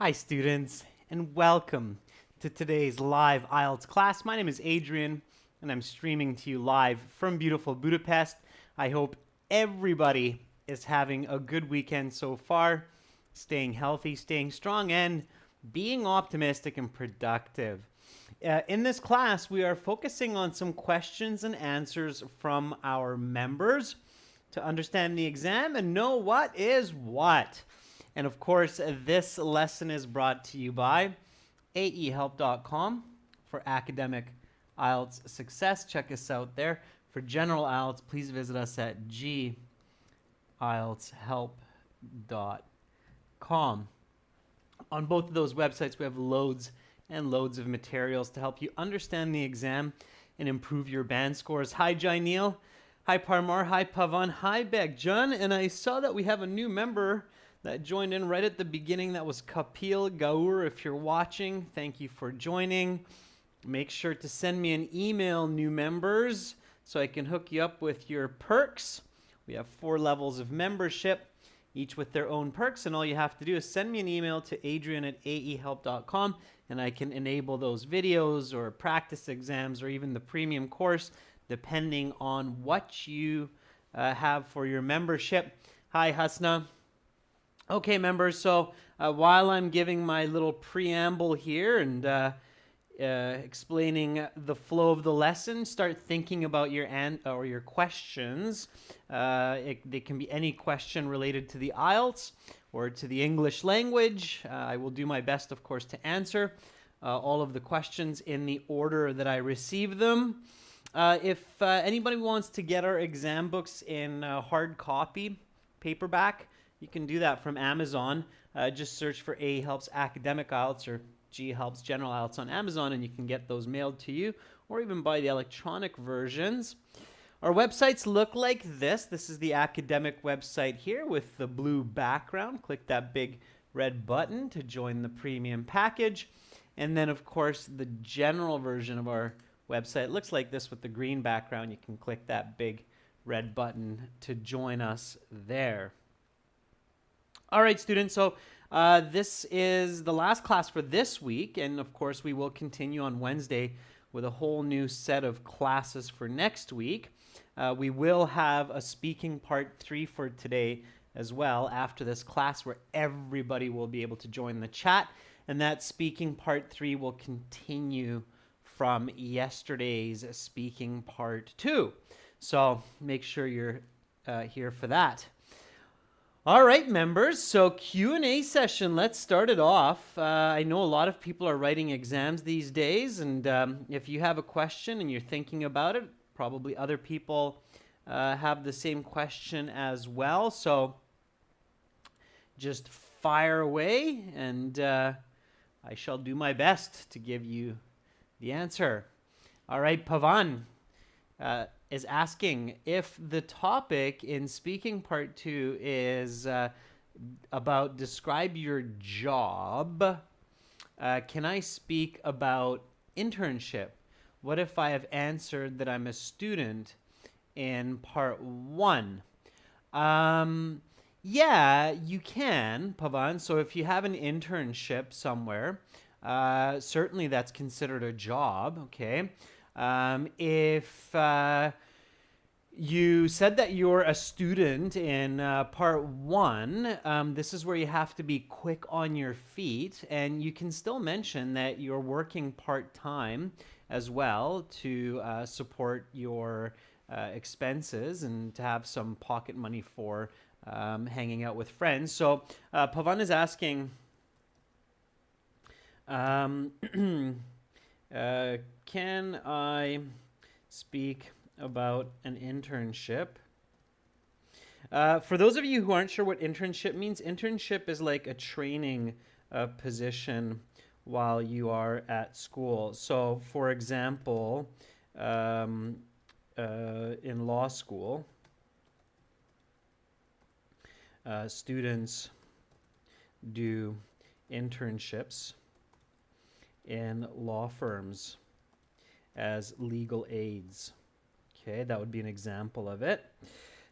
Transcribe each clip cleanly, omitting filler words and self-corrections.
Hi students, and welcome to today's live IELTS class. My name is Adrian, and I'm streaming to you live from beautiful Budapest. I hope everybody is having a good weekend so far, staying healthy, staying strong, and being optimistic and productive. In this class, we are focusing on some questions and answers from our members to understand the exam and know what is what. And of course, this lesson is brought to you by aehelp.com for academic IELTS success. Check us out there. For general IELTS, please visit us at gieltshelp.com. On both of those websites, we have loads and loads of materials to help you understand the exam and improve your band scores. Hi, Jai Neil. Hi, Parmar. Hi, Pavan. Hi, Begjan. And I saw that we have a new member that joined in right at the beginning. That was Kapil Gaur. If you're watching, thank you for joining. Make sure to send me an email, new members, so I can hook you up with your perks. We have 4 levels of membership, each with their own perks, and all you have to do is send me an email to adrian@aehelp.com, and I can enable those videos or practice exams or even the premium course, depending on what you have for your membership. Hi, Hasna. Okay, members, so while I'm giving my little preamble here and explaining the flow of the lesson, start thinking about your questions. They can be any question related to the IELTS or to the English language. I will do my best, of course, to answer all of the questions in the order that I receive them. If anybody wants to get our exam books in hard copy, paperback, you can do that from Amazon. Just search for A Helps Academic IELTS or G Helps General IELTS on Amazon, and you can get those mailed to you, or even buy the electronic versions. Our websites look like this. This is the academic website here with the blue background. Click that big red button to join the premium package. And then, of course, the general version of our website looks like this with the green background. You can click that big red button to join us there. All right, students, so this is the last class for this week, and of course we will continue on Wednesday with a whole new set of classes for next week. We will have a speaking part 3 for today as well after this class, where everybody will be able to join the chat, and that speaking part 3 will continue from yesterday's speaking part 2. So make sure you're here for that. All right, members, so Q&A session. Let's start it off. I know a lot of people are writing exams these days, and if you have a question and you're thinking about it, probably other people have the same question as well. So just fire away, and I shall do my best to give you the answer. All right, Pavan is asking if the topic in speaking part 2 is about describe your job. Can I speak about internship? What if I have answered that I'm a student in part 1? Yeah, you can, Pavan. So if you have an internship somewhere, certainly that's considered a job, okay? If you said that you're a student in part 1, this is where you have to be quick on your feet, and you can still mention that you're working part-time as well to support your expenses and to have some pocket money for hanging out with friends. So Pavan is asking, can I speak about an internship? For those of you who aren't sure what internship means, internship is like a training position while you are at school. So, for example, in law school, students do internships in law firms as legal aids. Okay, that would be an example of it.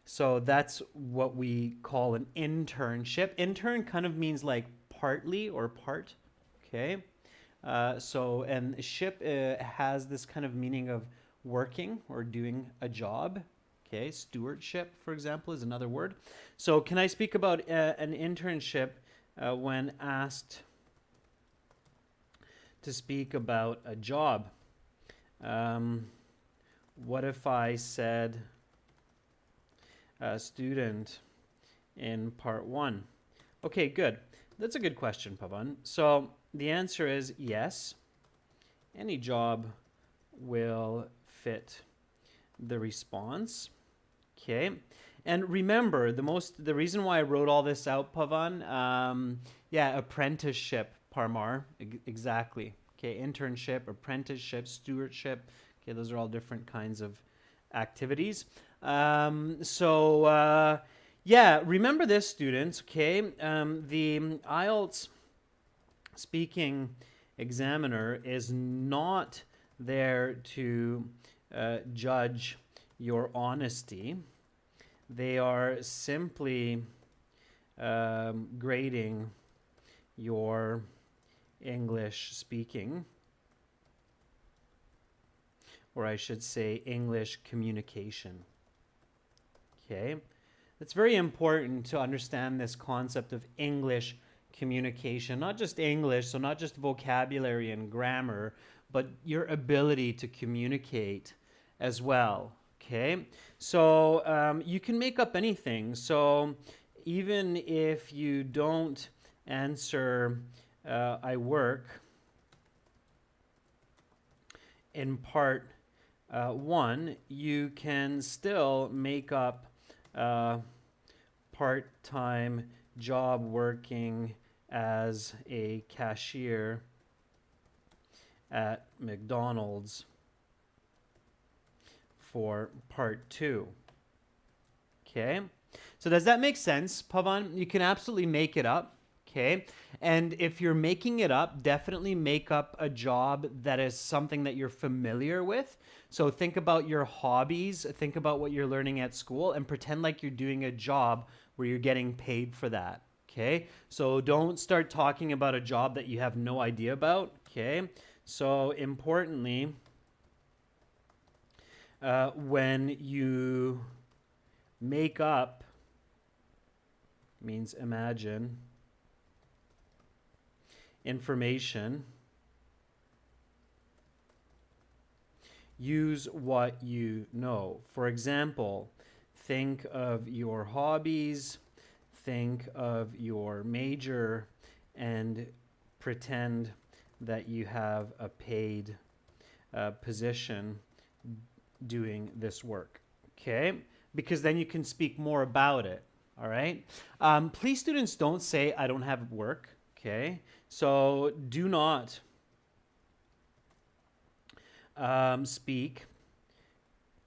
So that's what we call an internship. Intern kind of means like partly or part. Okay. And ship has this kind of meaning of working or doing a job. Okay, stewardship, for example, is another word. So, can I speak about an internship when asked to speak about a job? What if I said student in part 1? Okay, good. That's a good question, Pavan. So, the answer is yes. Any job will fit the response. Okay. And remember, the reason why I wrote all this out, Pavan, apprenticeship, Parmar, exactly. Okay, internship, apprenticeship, stewardship. Okay, those are all different kinds of activities. Remember this, students. Okay, the IELTS speaking examiner is not there to judge your honesty. They are simply grading your English speaking, or I should say English communication. Okay? It's very important to understand this concept of English communication, not just English, so not just vocabulary and grammar, but your ability to communicate as well. Okay, so you can make up anything. So even if you don't answer, I work in part 1, you can still make up part-time job working as a cashier at McDonald's for part 2. Okay, so does that make sense, Pavan? You can absolutely make it up. Okay, and if you're making it up, definitely make up a job that is something that you're familiar with. So think about your hobbies, think about what you're learning at school, and pretend like you're doing a job where you're getting paid for that. Okay, so don't start talking about a job that you have no idea about. Okay, so importantly, when you make up, means imagine, information, use what you know. For example, think of your hobbies, think of your major, and pretend that you have a paid position doing this work. Okay, because then you can speak more about it. All right, please, students, don't say I don't have work. Okay, so do not speak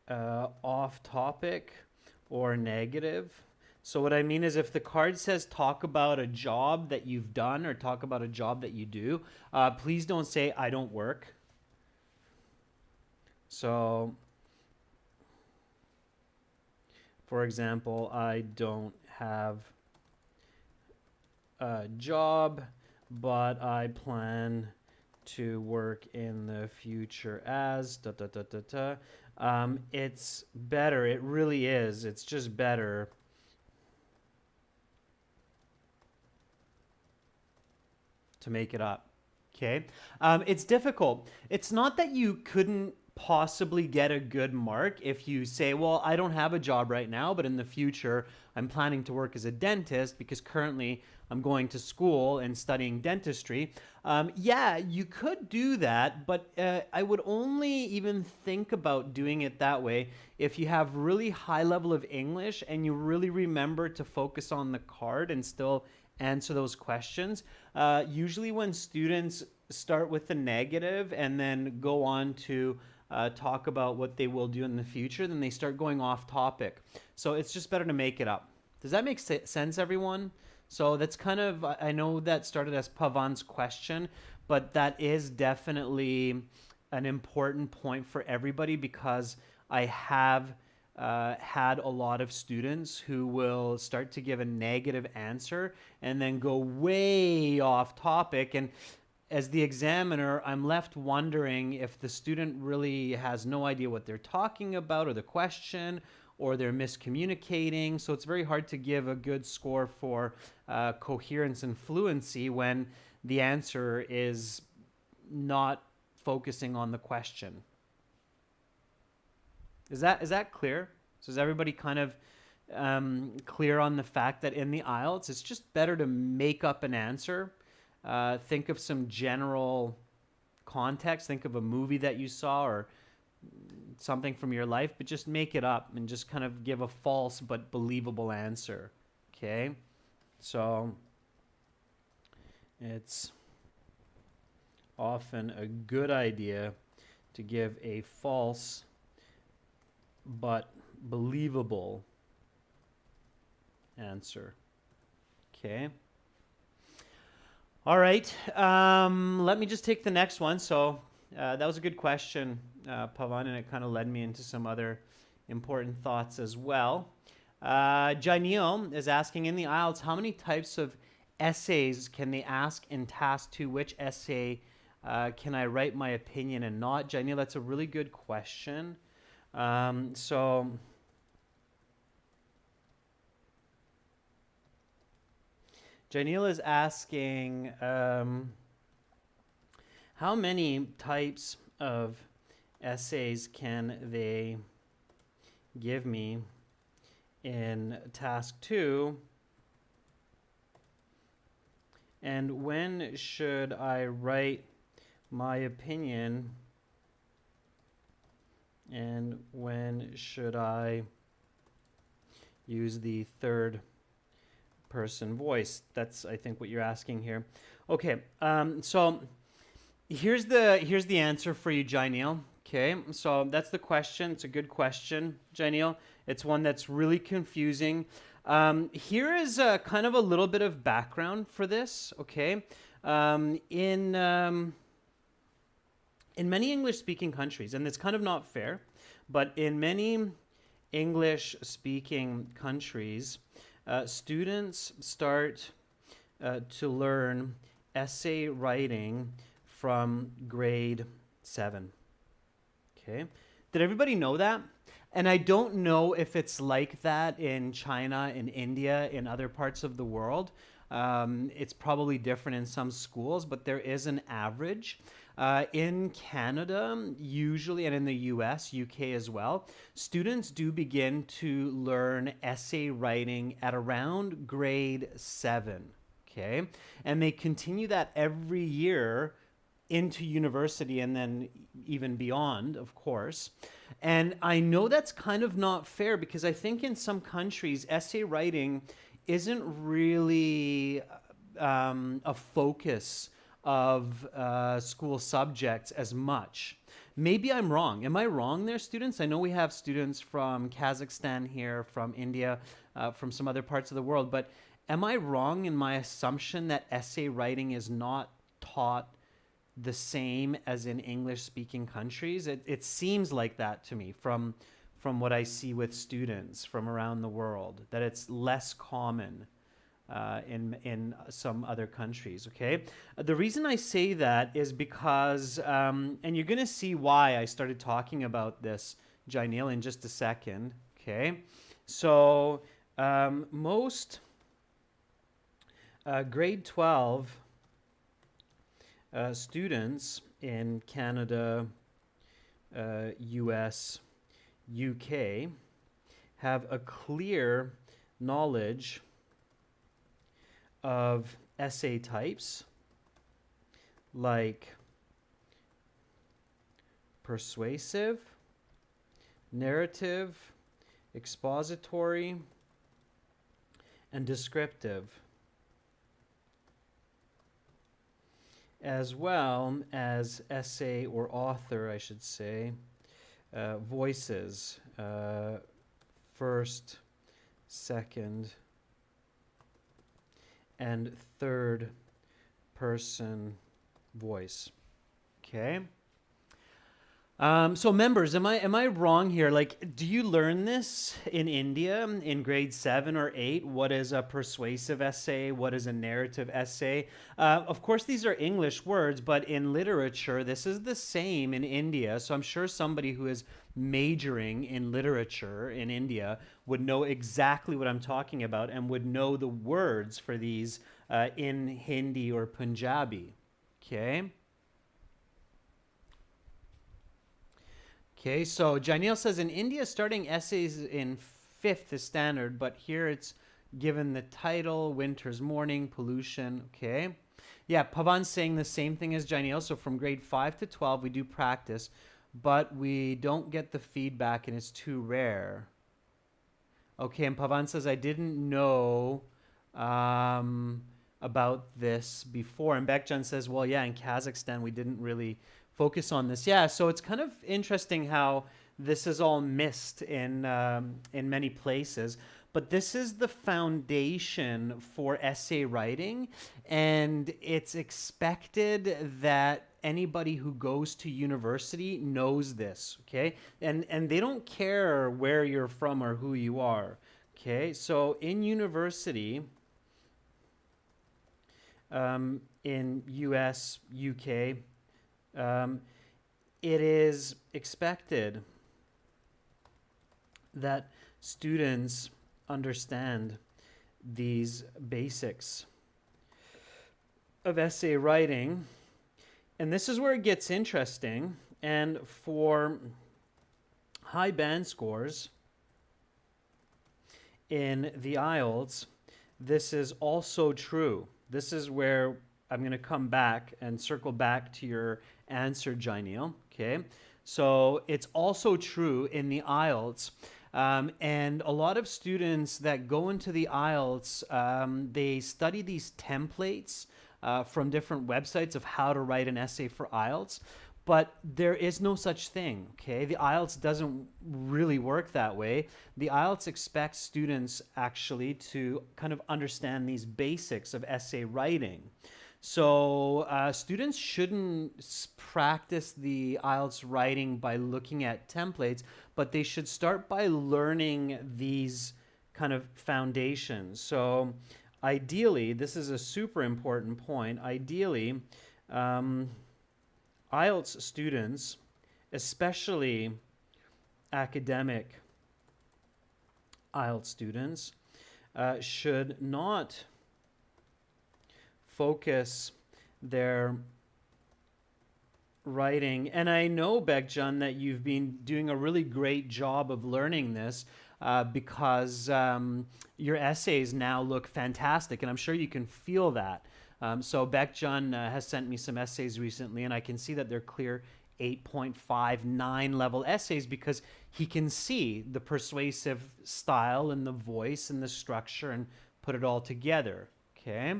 off topic or negative. So what I mean is, if the card says talk about a job that you've done or talk about a job that you do, please don't say I don't work. So for example, I don't have a job, but I plan to work in the future as it's better. It really is. It's just better to make it up. Okay. It's difficult. It's not that you couldn't possibly get a good mark if you say, well, I don't have a job right now, but in the future I'm planning to work as a dentist because currently I'm going to school and studying dentistry. Yeah, you could do that, but I would only even think about doing it that way if you have really high level of English and you really remember to focus on the card and still answer those questions. Usually when students start with the negative and then go on to talk about what they will do in the future, then they start going off topic. So it's just better to make it up. Does that make sense, everyone? So that's kind of, I know that started as Pavan's question, but that is definitely an important point for everybody because I have had a lot of students who will start to give a negative answer and then go way off topic. And as the examiner, I'm left wondering if the student really has no idea what they're talking about or the question, or they're miscommunicating. So it's very hard to give a good score for coherence and fluency when the answer is not focusing on the question. Is that clear? So is everybody kind of clear on the fact that in the IELTS, it's just better to make up an answer. Think of some general context. Think of a movie that you saw or something from your life, but just make it up and just kind of give a false but believable answer. Okay? So it's often a good idea to give a false but believable answer. Okay. All right. Let me just take the next one. So that was a good question, Pavan, and it kind of led me into some other important thoughts as well. Janil is asking, in the IELTS, how many types of essays can they ask in task 2? Which essay can I write my opinion and not? Janil, that's a really good question. So Janil is asking, how many types of essays can they give me in task 2? And when should I write my opinion? And when should I use the third person voice? That's, I think, what you're asking here. Okay, so here's the answer for you, Janil. Okay, so that's the question. It's a good question, Janil. It's one that's really confusing. Here is kind of a little bit of background for this. Okay, in many English-speaking countries, and it's kind of not fair, but in many English-speaking countries, students start to learn essay writing from grade 7. Okay, did everybody know that? And I don't know if it's like that in China, in India, in other parts of the world. It's probably different in some schools, but there is an average. In Canada, usually, and in the US, UK as well, students do begin to learn essay writing at around grade 7, okay? And they continue that every year into university and then even beyond, of course. And I know that's kind of not fair because I think in some countries, essay writing isn't really a focus of school subjects as much. Maybe I'm wrong. Am I wrong there, students? I know we have students from Kazakhstan here, from India, from some other parts of the world, but am I wrong in my assumption that essay writing is not taught the same as in English-speaking countries? It seems like that to me from what I see with students from around the world, that it's less common in some other countries, okay? The reason I say that is because, and you're going to see why I started talking about this, Janil, in just a second, okay? So most grade 12 students in Canada, US, UK have a clear knowledge of essay types like persuasive, narrative, expository, and descriptive, as well as essay or author, I should say, voices, first, second, and third person voice. Okay? So members, am I wrong here? Like, do you learn this in India in grade 7 or 8? What is a persuasive essay? What is a narrative essay? Of course, these are English words, but in literature, this is the same in India. So I'm sure somebody who is majoring in literature in India would know exactly what I'm talking about and would know the words for these in Hindi or Punjabi. Okay. Okay, so Janil says in India, starting essays in fifth is standard, but here it's given the title, Winter's Morning, Pollution. Okay. Yeah, Pavan's saying the same thing as Janil. So from grade 5 to 12, we do practice, but we don't get the feedback and it's too rare. Okay, and Pavan says, I didn't know um, about this before. And Bekjan says, well, yeah, in Kazakhstan, we didn't really focus on this. Yeah, so it's kind of interesting how this is all missed in many places. But this is the foundation for essay writing, and it's expected that anybody who goes to university knows this, okay? And they don't care where you're from or who you are, okay? So in university, in US, UK, it is expected that students understand these basics of essay writing. And this is where it gets interesting. And for high band scores in the IELTS, this is also true. This is where I'm going to come back and circle back to your answer, Jainil. Okay. So it's also true in the IELTS. And a lot of students that go into the IELTS, they study these templates from different websites of how to write an essay for IELTS. But there is no such thing, okay? The IELTS doesn't really work that way. The IELTS expects students actually to kind of understand these basics of essay writing. So students shouldn't practice the IELTS writing by looking at templates, but they should start by learning these kind of foundations. So ideally, this is a super important point, ideally, IELTS students, especially academic IELTS students, should not focus their writing. And I know, Bekjan, that you've been doing a really great job of learning this because your essays now look fantastic, and I'm sure you can feel that. So Bekjan has sent me some essays recently, and I can see that they're clear 8.59 level essays because he can see the persuasive style and the voice and the structure and put it all together. Okay.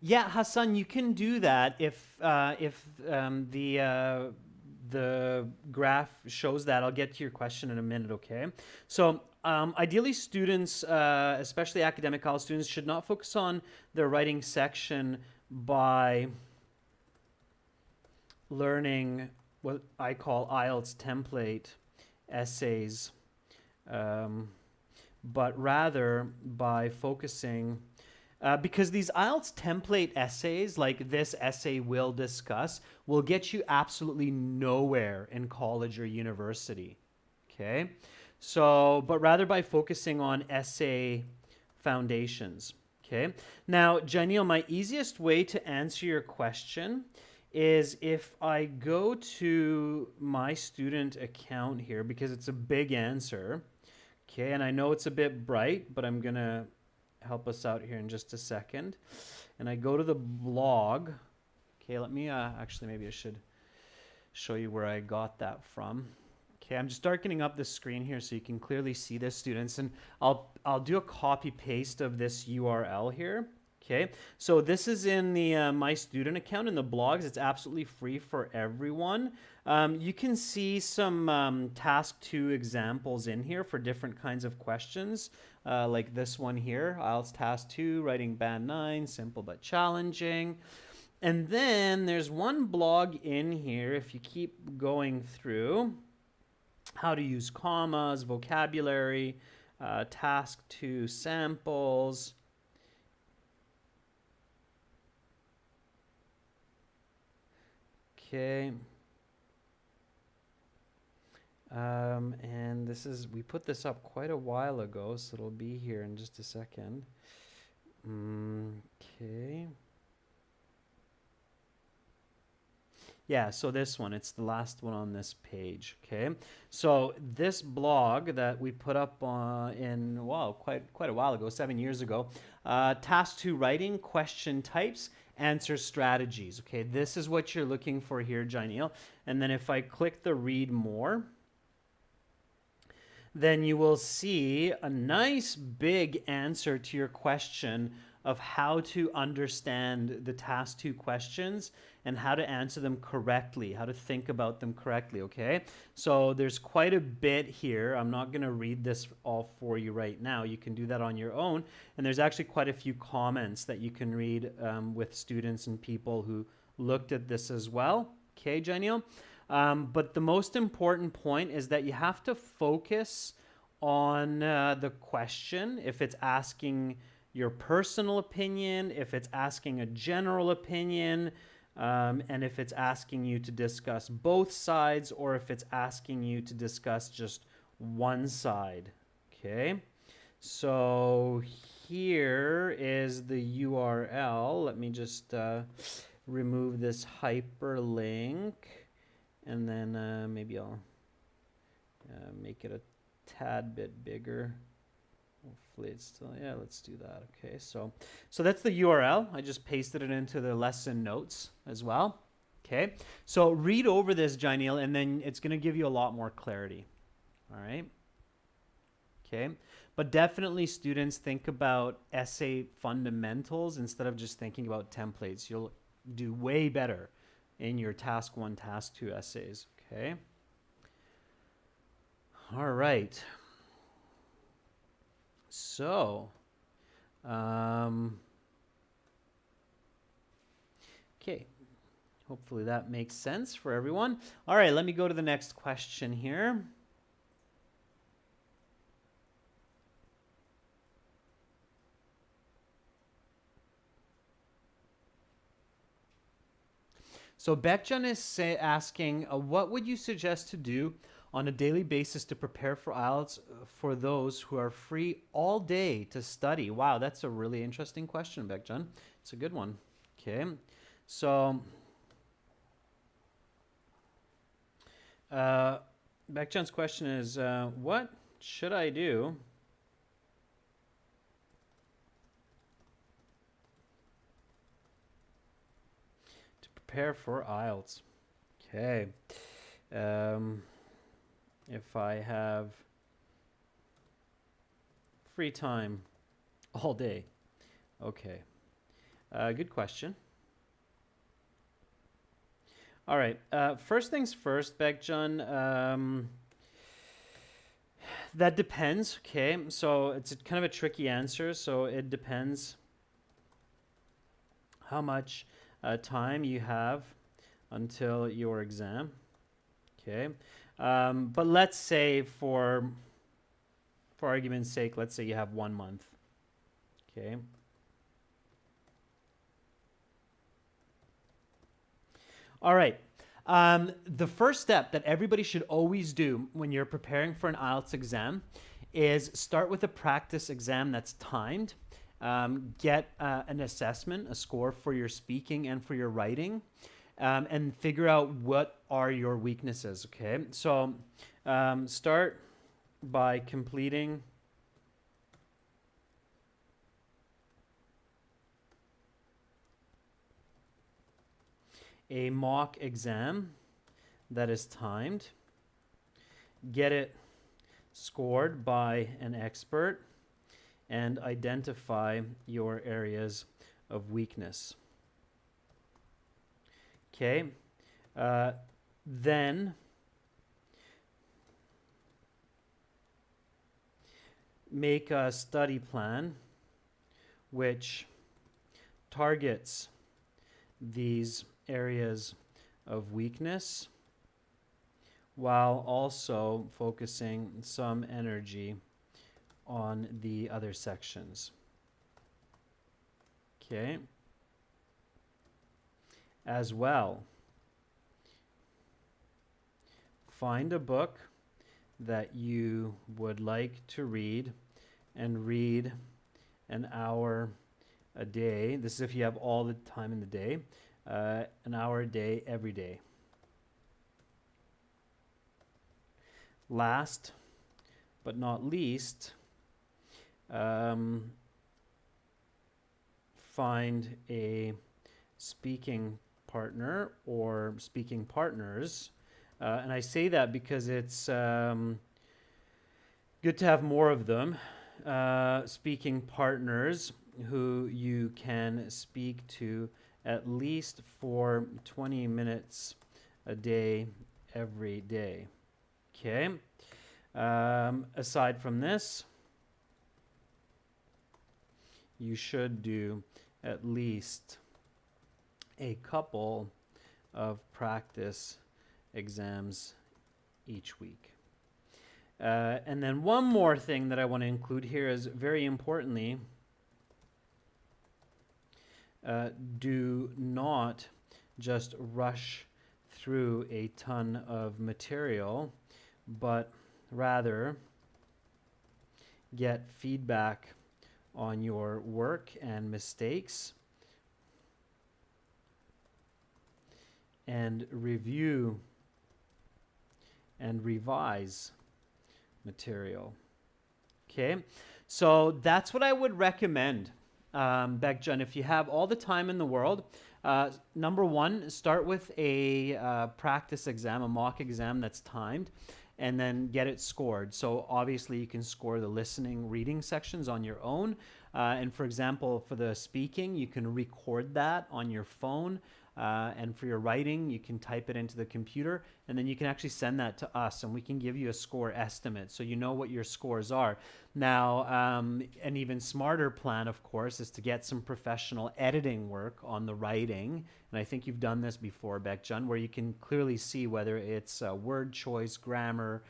Yeah, Hassan, you can do that if the graph shows that. I'll get to your question in a minute, okay? So ideally students, especially academic college students, should not focus on their writing section by learning what I call IELTS template essays, but rather by focusing because these IELTS template essays, like this essay we'll discuss, will get you absolutely nowhere in college or university, okay? So, but rather by focusing on essay foundations, okay? Now, Janil, my easiest way to answer your question is if I go to my student account here, because it's a big answer, okay, and I know it's a bit bright, but I'm going to help us out here in just a second. And I go to the blog. Okay, let me actually maybe I should show you where I got that from. Okay, I'm just darkening up the screen here so you can clearly see this, students, and I'll do a copy paste of this URL here. Okay, so this is in the My Student account in the blogs. It's absolutely free for everyone. You can see some task 2 examples in here for different kinds of questions, like this one here, IELTS task 2, writing band 9, simple but challenging. And then there's one blog in here, if you keep going through, how to use commas, vocabulary, task 2 samples. Okay. And this is, we put this up quite a while ago, so it'll be here in just a second. Okay. Yeah, so this one, it's the last one on this page, okay? So this blog that we put up in, well, quite a while ago, 7 years ago, task 2 writing, question types, answer strategies, okay? This is what you're looking for here, Jaineel. And then if I click the read more, then you will see a nice big answer to your question of how to understand the task 2 questions and how to answer them correctly, how to think about them correctly, okay? So there's quite a bit here. I'm not going to read this all for you right now. You can do that on your own. And there's actually quite a few comments that you can read with students and people who looked at this as well. Okay, Jaineel? But the most important point is that you have to focus on the question. If it's asking your personal opinion, if it's asking a general opinion, and if it's asking you to discuss both sides, or if it's asking you to discuss just one side. Okay, so here is the URL. Let me just remove this hyperlink, and then maybe I'll make it a tad bit bigger. Hopefully it's still, yeah, let's do that. Okay, so that's the URL. I just pasted it into the lesson notes as well. Okay, so read over this, Jaineel, and then it's going to give you a lot more clarity. All right. Okay, but definitely students, think about essay fundamentals instead of just thinking about templates. You'll do way better in your task 1, task 2 essays. Okay. All right. So, okay, hopefully that makes sense for everyone. All right, let me go to the next question here. So Bekjan is asking, what would you suggest to do on a daily basis to prepare for IELTS for those who are free all day to study? Wow, that's a really interesting question, Bekjan. It's a good one. Okay, so Bekjan's question is, what should I do to prepare for IELTS? Okay. If I have free time all day. Okay. Good question. All right. First things first, Bekjan. That depends. Okay. So it's kind of a tricky answer. So it depends how much time you have until your exam. Okay. But let's say for argument's sake, let's say you have 1 month. Okay. All right. The first step that everybody should always do when you're preparing for an IELTS exam is start with a practice exam that's timed. Get an assessment, a score for your speaking and for your writing. And figure out what are your weaknesses, okay? So start by completing a mock exam that is timed. Get it scored by an expert and identify your areas of weakness. Okay, then make a study plan which targets these areas of weakness while also focusing some energy on the other sections. Okay. As well, find a book that you would like to read and read an hour a day. This is if you have all the time in the day, an hour a day, every day. Last but not least, find a speaking partner or speaking partners. And I say that because it's good to have more of them. Speaking partners who you can speak to at least for 20 minutes a day, every day. Okay. Aside from this, you should do at least a couple of practice exams each week. And then one more thing that I want to include here is, very importantly, do not just rush through a ton of material, but rather get feedback on your work and mistakes and review and revise material. Okay, so that's what I would recommend, Bekjan. If you have all the time in the world, number one, start with a practice exam, a mock exam that's timed, and then get it scored. So obviously you can score the listening, reading sections on your own. And for example, for the speaking, you can record that on your phone. And for your writing, you can type it into the computer, and then you can actually send that to us, and we can give you a score estimate so you know what your scores are. Now, an even smarter plan, of course, is to get some professional editing work on the writing. And I think you've done this before, Bekjan, where you can clearly see whether it's word choice, grammar,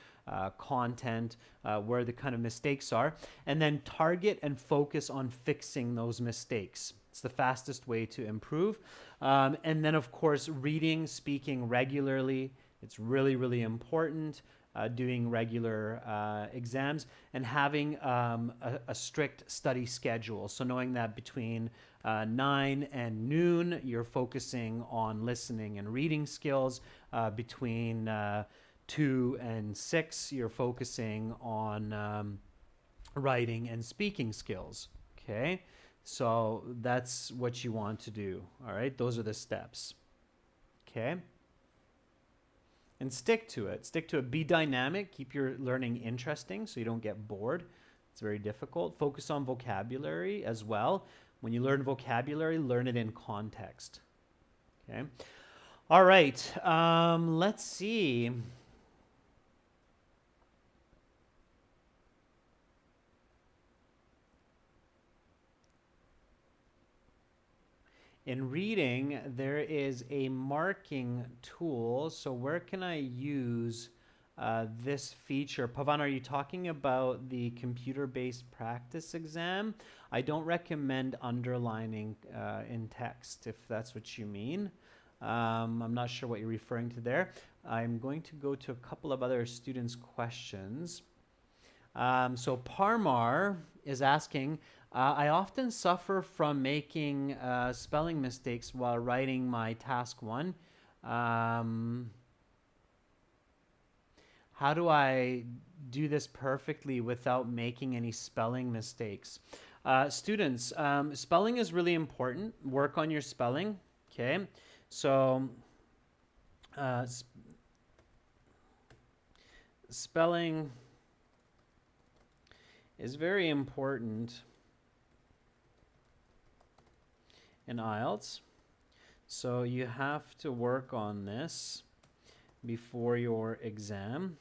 content, where the kind of mistakes are, and then target and focus on fixing those mistakes. It's the fastest way to improve. And then, of course, reading, speaking regularly. It's really, really important. Doing regular exams and having a strict study schedule. So knowing that between 9 and noon, you're focusing on listening and reading skills. Between 2 and 6, you're focusing on writing and speaking skills. Okay. So that's what you want to do. All right. Those are the steps. Okay. And stick to it. Stick to it. Be dynamic. Keep your learning interesting so you don't get bored. It's very difficult. Focus on vocabulary as well. When you learn vocabulary, learn it in context. Okay. All right. Let's see. In reading, there is a marking tool. So where can I use this feature? Pavan, are you talking about the computer-based practice exam? I don't recommend underlining in text, if that's what you mean. I'm not sure what you're referring to there. I'm going to go to a couple of other students' questions. So Parmar is asking, I often suffer from making spelling mistakes while writing my task 1. How do I do this perfectly without making any spelling mistakes? Students, spelling is really important. Work on your spelling. Okay, so spelling is very important in IELTS. So you have to work on this before your exam.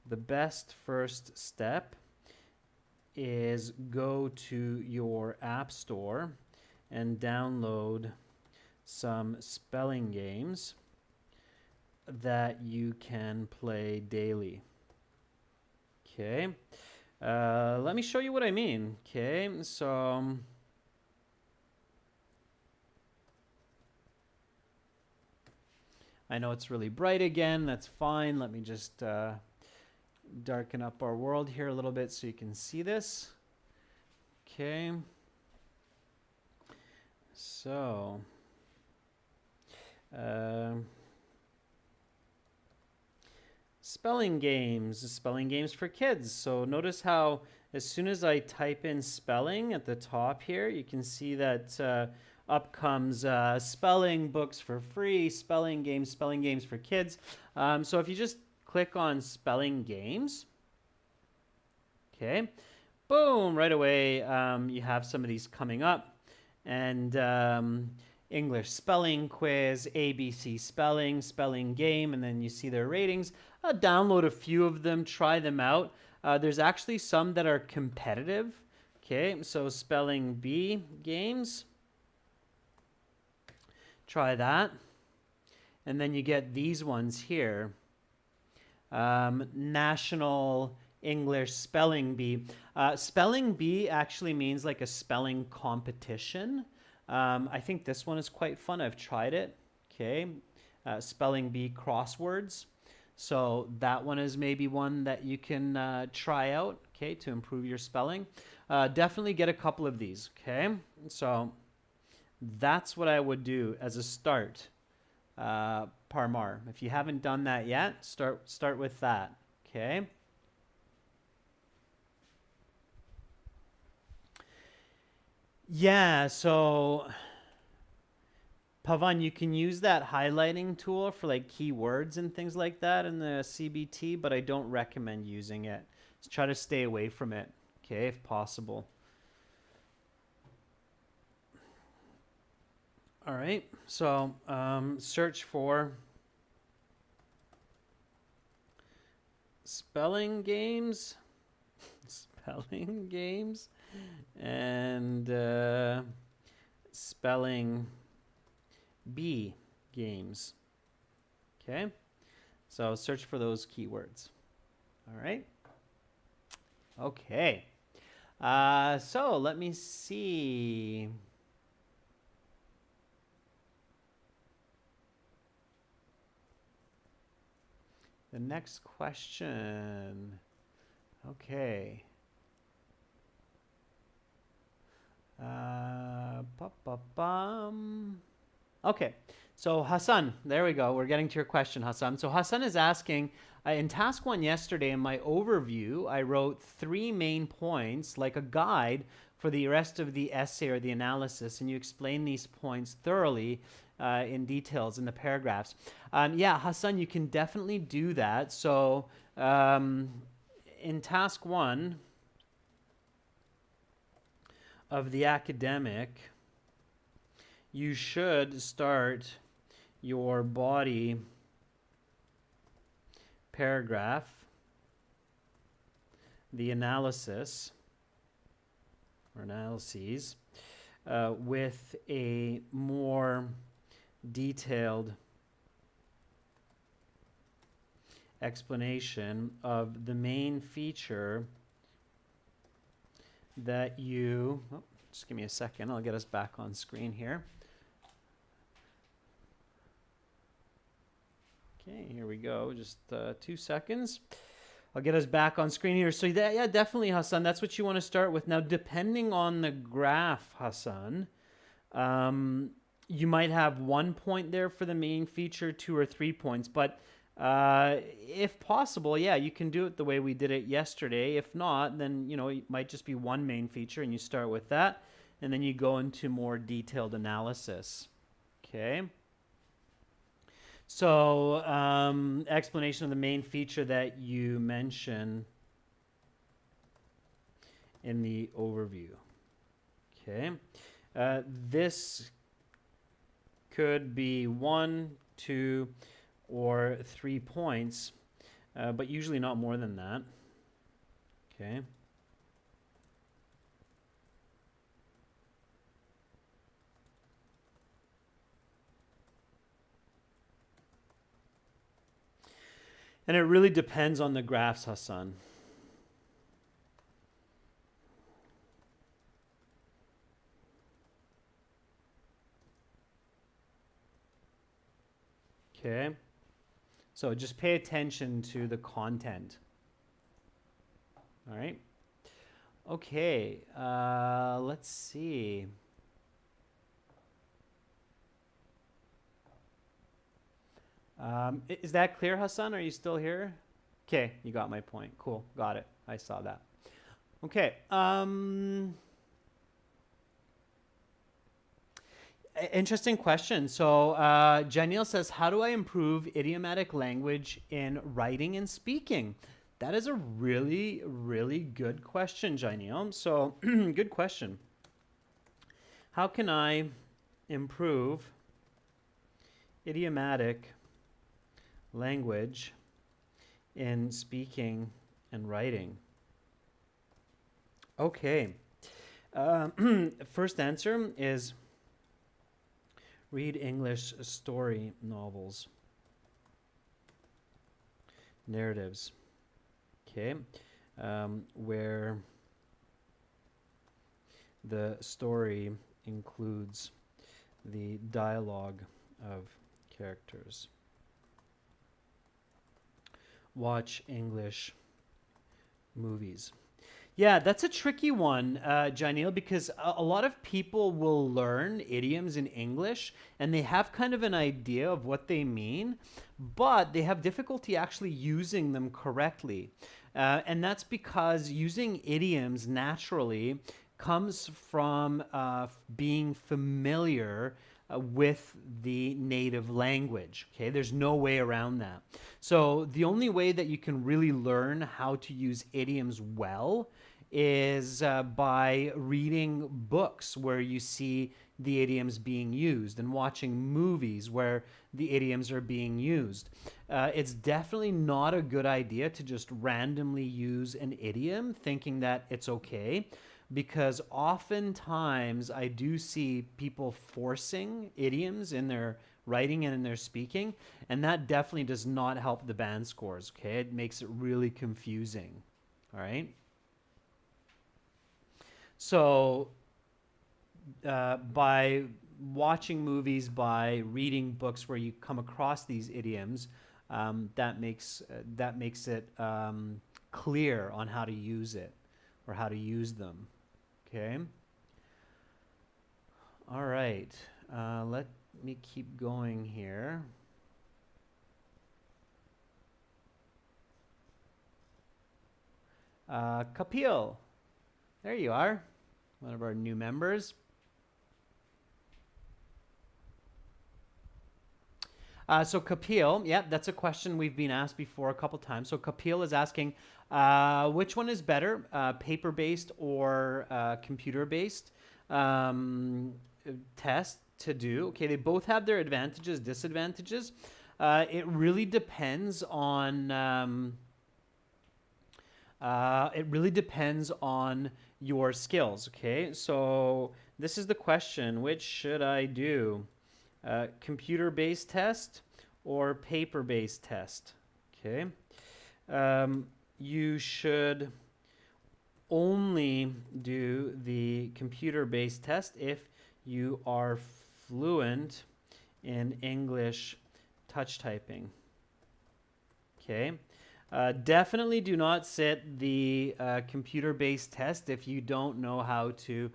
The best first step is go to your app store and download some spelling games that you can play daily. Okay. Let me show you what I mean. Okay, so I know it's really bright again. That's fine. Let me just darken up our world here a little bit so you can see this. Okay. So, spelling games for kids. So notice how as soon as I type in spelling at the top here, you can see that up comes spelling books for free, spelling games for kids. So if you just click on spelling games, okay, boom, right away you have some of these coming up. And English spelling quiz, ABC spelling, spelling game, and then you see their ratings. Download a few of them, try them out. There's actually some that are competitive. Okay, so spelling bee games. Try that. And then you get these ones here. National English Spelling Bee. Spelling Bee actually means like a spelling competition. I think this one is quite fun. I've tried it. Okay. Spelling Bee crosswords. So that one is maybe one that you can try out, okay, to improve your spelling. Definitely get a couple of these, okay? So that's what I would do as a start, Parmar. If you haven't done that yet, start with that, okay? Yeah, so Pavan, you can use that highlighting tool for like keywords and things like that in the CBT, but I don't recommend using it. Just try to stay away from it, okay, if possible. All right, so search for spelling games, spelling games, and spelling bee games. Okay, so search for those keywords. All right. Okay. So let me see. The next question. Okay. Okay, so Hassan, there we go. We're getting to your question, Hassan. So Hassan is asking, in task 1 yesterday in my overview, I wrote 3 main points, like a guide for the rest of the essay or the analysis, and you explain these points thoroughly in details in the paragraphs. Yeah, Hassan, you can definitely do that. So in task 1 of the academic, you should start your body paragraph, the analysis or analyses, with a more detailed explanation of the main feature that you, just give me a second, I'll get us back on screen here. Okay, here we go, just 2 seconds. I'll get us back on screen here. So that, yeah, definitely, Hassan, that's what you want to start with. Now, depending on the graph, Hassan, you might have 1 point there for the main feature, 2 or 3 points, but if possible, yeah, you can do it the way we did it yesterday. If not, then, it might just be 1 main feature and you start with that, and then you go into more detailed analysis. Okay. So, explanation of the main feature that you mention in the overview. Okay. This could be 1, 2, or 3 points, but usually not more than that. Okay. And it really depends on the graphs, Hassan. Okay. So just pay attention to the content. All right. Okay. Let's see. Is that clear, Hassan? Are you still here? Okay, you got my point. Cool, got it. I saw that. Okay. Interesting question. So Janil says, how do I improve idiomatic language in writing and speaking? That is a really, really good question, Janil. So good question. How can I improve idiomatic language in speaking and writing? Okay. First answer is read English story novels, narratives, okay, where the story includes the dialogue of characters. Watch English movies. Yeah, that's a tricky one, Janil, because a lot of people will learn idioms in English and they have kind of an idea of what they mean, but they have difficulty actually using them correctly. And that's because using idioms naturally comes from being familiar with the native language. Okay, there's no way around that. So the only way that you can really learn how to use idioms well is by reading books where you see the idioms being used and watching movies where the idioms are being used. It's definitely not a good idea to just randomly use an idiom thinking that it's okay, because oftentimes I do see people forcing idioms in their writing and in their speaking, and that definitely does not help the band scores, okay? It makes it really confusing, all right? So by watching movies, by reading books where you come across these idioms, that makes it clear on how to use it or how to use them. Okay. All right. Let me keep going here. Kapil, there you are, one of our new members. So Kapil, yeah, that's a question we've been asked before a couple times. So Kapil is asking, which one is better, paper-based or computer-based test to do? Okay, they both have their advantages, disadvantages. It really depends on your skills. Okay, so this is the question: which should I do? Computer-based test or paper-based test? Okay. You should only do the computer-based test if you are fluent in English touch typing. Okay. Definitely do not sit the computer-based test if you don't know how to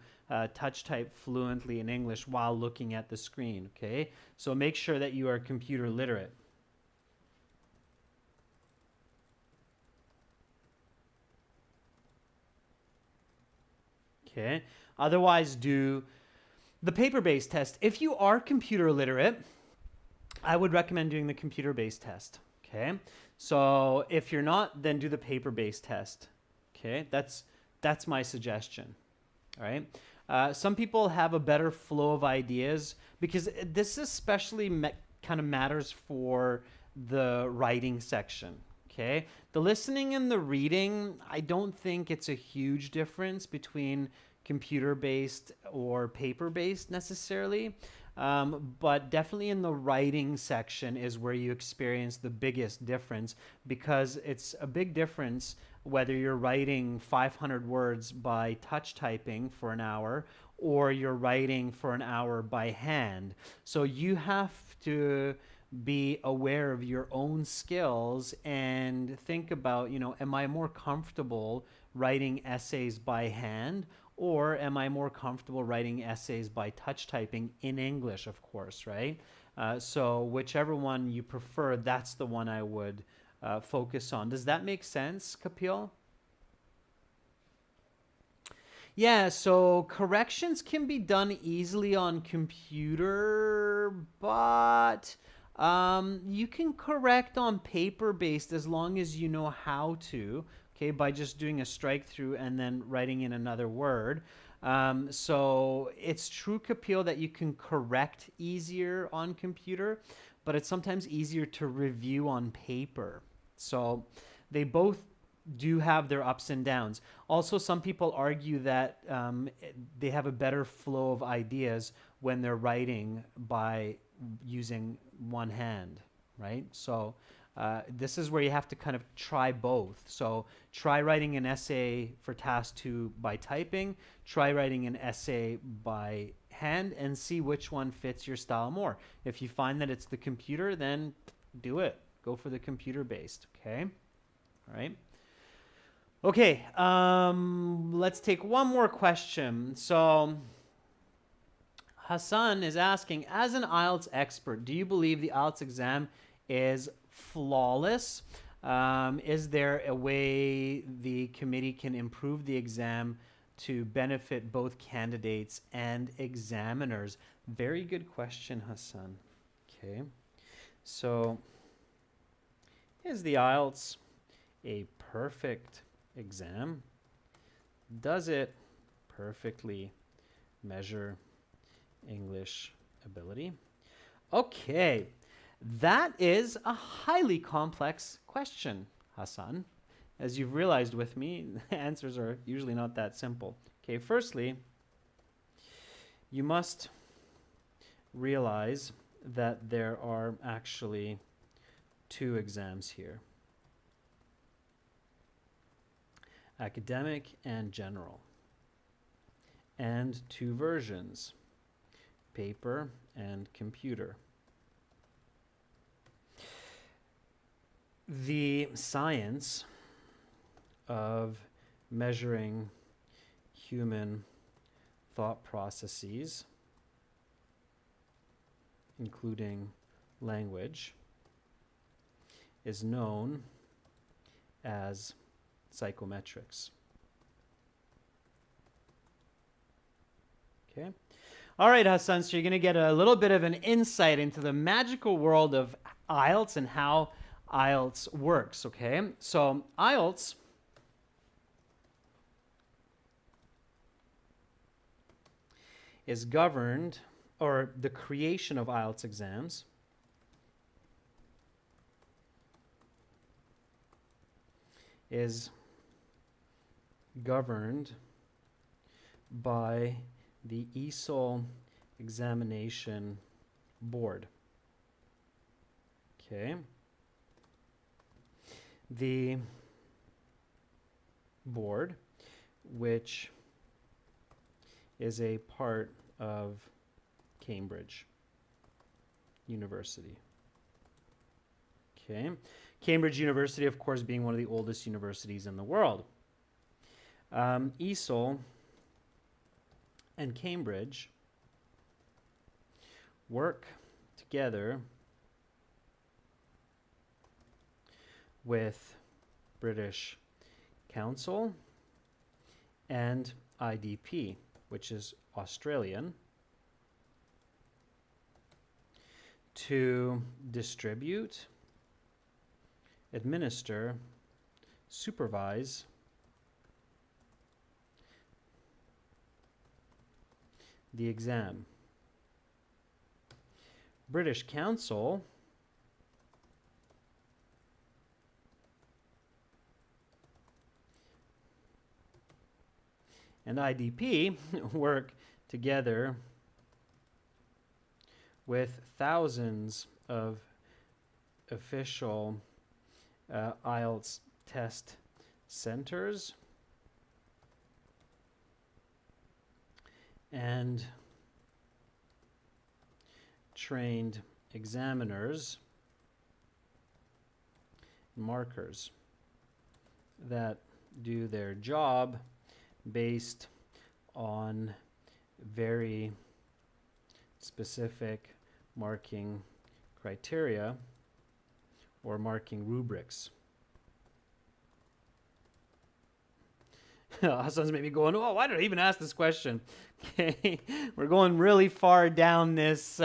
touch type fluently in English while looking at the screen, okay? So make sure that you are computer literate. Okay, otherwise do the paper-based test. If you are computer literate, I would recommend doing the computer-based test, okay? So if you're not, then do the paper-based test, okay? That's my suggestion, all right? Some people have a better flow of ideas because this especially kind of matters for the writing section. Okay, the listening and the reading, I don't think it's a huge difference between computer based or paper based necessarily. But definitely in the writing section is where you experience the biggest difference, because it's a big difference whether you're writing 500 words by touch typing for an hour or you're writing for an hour by hand. So you have to be aware of your own skills and think about, am I more comfortable writing essays by hand, or am I more comfortable writing essays by touch typing in English, of course, right? So whichever one you prefer, that's the one I would focus on. Does that make sense, Kapil? Yeah, so corrections can be done easily on computer, but you can correct on paper based as long as you know how to, okay, by just doing a strike through and then writing in another word. So it's true, Kapil, that you can correct easier on computer, but it's sometimes easier to review on paper. So they both do have their ups and downs. Also, some people argue that they have a better flow of ideas when they're writing by using one hand, right? So this is where you have to kind of try both. So try writing an essay for task 2 by typing, try writing an essay by hand, and see which one fits your style more. If you find that it's the computer, then do it. Go for the computer based, okay? All right. Okay, let's take one more question. So Hassan is asking, as an IELTS expert, do you believe the IELTS exam is flawless? Is there a way the committee can improve the exam to benefit both candidates and examiners? Very good question, Hassan. Okay, so is the IELTS a perfect exam? Does it perfectly measure English ability? Okay, that is a highly complex question, Hassan. As you've realized with me, the answers are usually not that simple. Okay, firstly, you must realize that there are actually 2 exams here: academic and general, and 2 versions: paper and computer. The science of measuring human thought processes, including language, is known as psychometrics. Okay. All right, Hassan, so you're going to get a little bit of an insight into the magical world of IELTS and how IELTS works, okay? So IELTS is governed, or the creation of IELTS exams is governed by the ESOL examination board. Okay. The board, which is a part of Cambridge University. Okay. Cambridge University, of course, being one of the oldest universities in the world. ESOL and Cambridge work together with British Council and IDP, which is Australian, to distribute, administer, supervise the exam. British Council and IDP work together with thousands of official IELTS test centers and trained examiners, markers that do their job based on very specific marking criteria or marking rubrics. Hassan's maybe going, oh, why did I even ask this question? Okay, we're going really far down this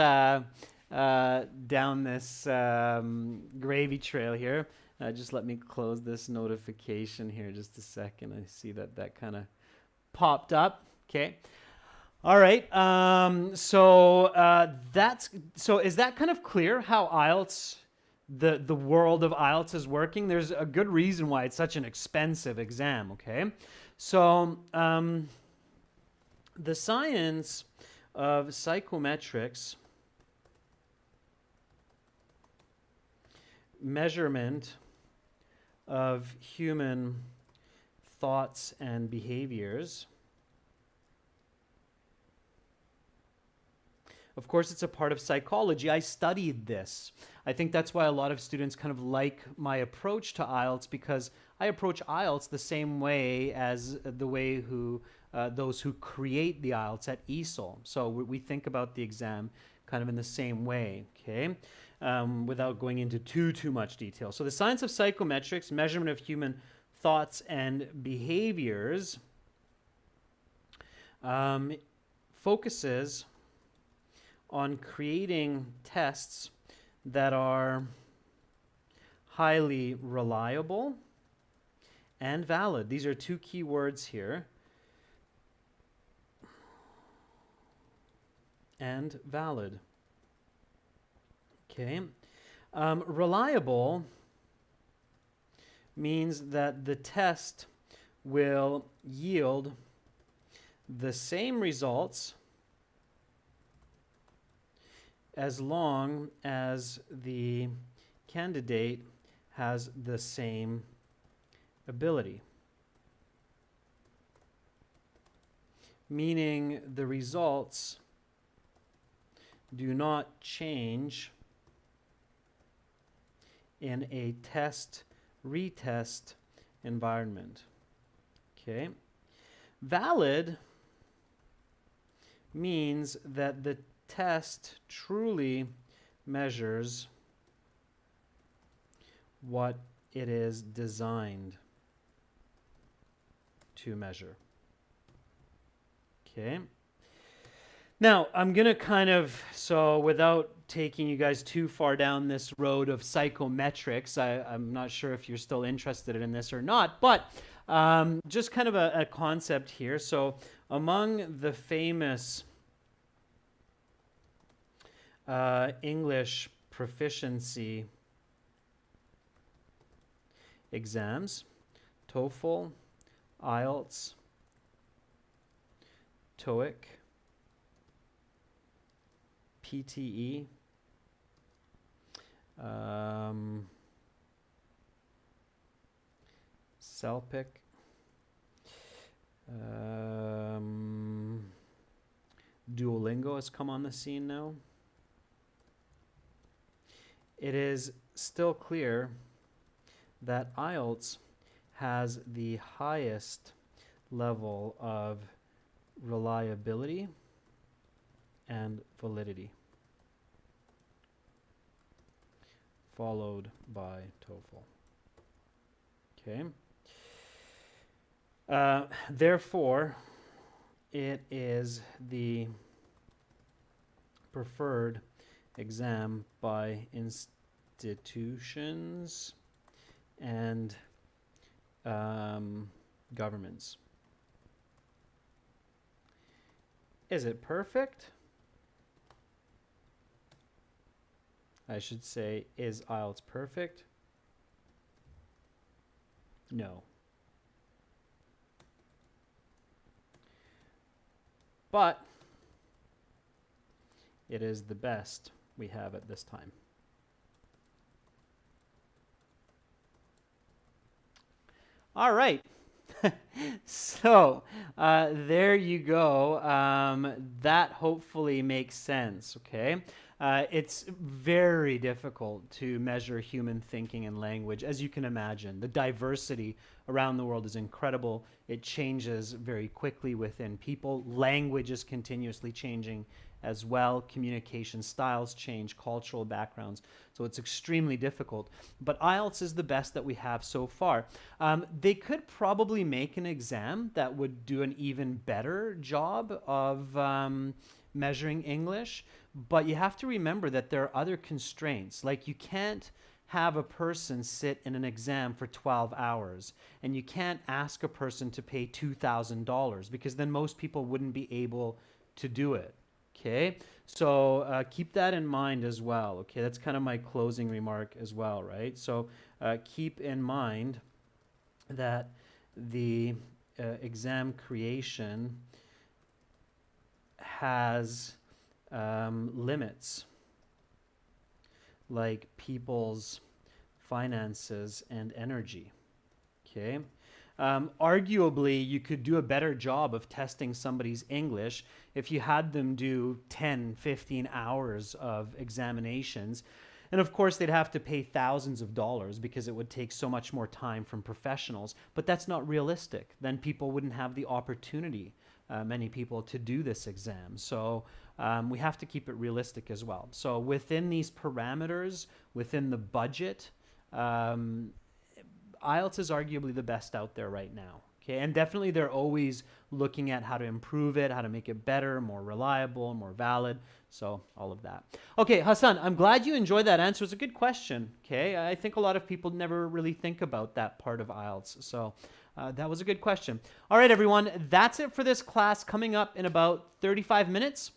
gravy trail here. Just let me close this notification here just a second. I see that kind of popped up. Okay. All right. So is that kind of clear how IELTS, the world of IELTS is working? There's a good reason why it's such an expensive exam. Okay. So the science of psychometrics, measurement of human thoughts and behaviors. Of course, it's a part of psychology. I studied this. I think that's why a lot of students kind of like my approach to IELTS, because I approach IELTS the same way as the way those who create the IELTS at ESOL. So we think about the exam kind of in the same way, okay, without going into too much detail. So the science of psychometrics, measurement of human thoughts and behaviors, focuses on creating tests that are highly reliable and valid. These are two key words here. And valid. Okay. Reliable means that the test will yield the same results as long as the candidate has the same ability. Meaning the results do not change in a test-retest environment. Okay. Valid means that the test truly measures what it is designed to measure. Okay. Now, I'm going to kind of, so without taking you guys too far down this road of psychometrics, I'm not sure if you're still interested in this or not, but just kind of a concept here. So among the famous English proficiency exams, TOEFL, IELTS, TOEIC, PTE, CELPIC, Duolingo has come on the scene now. It is still clear that IELTS has the highest level of reliability and validity, followed by TOEFL. Okay. Therefore, it is the preferred exam by institutions and governments. Is it perfect? I should say, is IELTS perfect? No. But it is the best we have at this time. All right. So there you go. That hopefully makes sense, okay? It's very difficult to measure human thinking and language, as you can imagine. The diversity around the world is incredible. It changes very quickly within people. Language is continuously changing as well. Communication styles change, cultural backgrounds. So it's extremely difficult. But IELTS is the best that we have so far. They could probably make an exam that would do an even better job of measuring English. But you have to remember that there are other constraints. Like you can't have a person sit in an exam for 12 hours, and you can't ask a person to pay $2,000 because then most people wouldn't be able to do it. Okay, so keep that in mind as well. Okay, that's kind of my closing remark as well, right? So keep in mind that the exam creation has limits, like people's finances and energy. Okay. Arguably, you could do a better job of testing somebody's English if you had them do 10, 15 hours of examinations. And of course, they'd have to pay thousands of dollars because it would take so much more time from professionals. But that's not realistic. Then people wouldn't have the opportunity, many people, to do this exam. So we have to keep it realistic as well. So within these parameters, within the budget, IELTS is arguably the best out there right now. Okay, and definitely they're always looking at how to improve it, how to make it better, more reliable, more valid. So all of that. Okay, Hassan, I'm glad you enjoyed that answer. It's a good question. Okay, I think a lot of people never really think about that part of IELTS. So that was a good question. All right, everyone, that's it for this class. Coming up in about 35 minutes,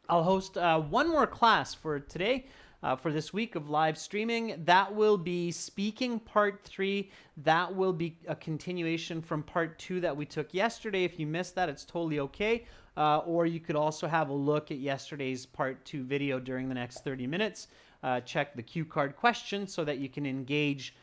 I'll host one more class for today. For this week of live streaming. That will be speaking part 3. That will be a continuation from part 2 that we took yesterday. If you missed that, it's totally okay. Or you could also have a look at yesterday's part 2 video during the next 30 minutes. Check the cue card questions so that you can engage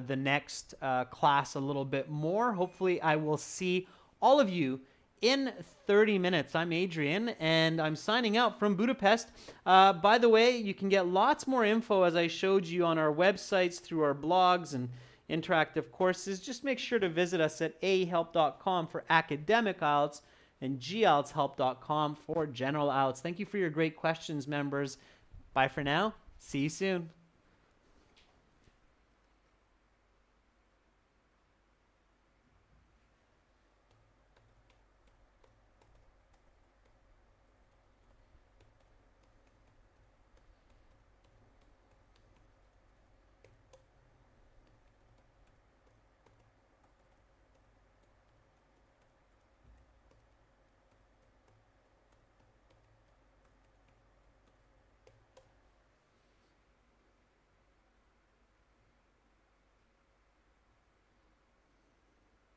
the next class a little bit more. Hopefully, I will see all of you in 30 minutes. I'm Adrian, and I'm signing out from Budapest. By the way, you can get lots more info, as I showed you, on our websites, through our blogs and interactive courses. Just make sure to visit us at ahelp.com for academic IELTS and gieltshelp.com for general IELTS. Thank you for your great questions, members. Bye for now. See you soon.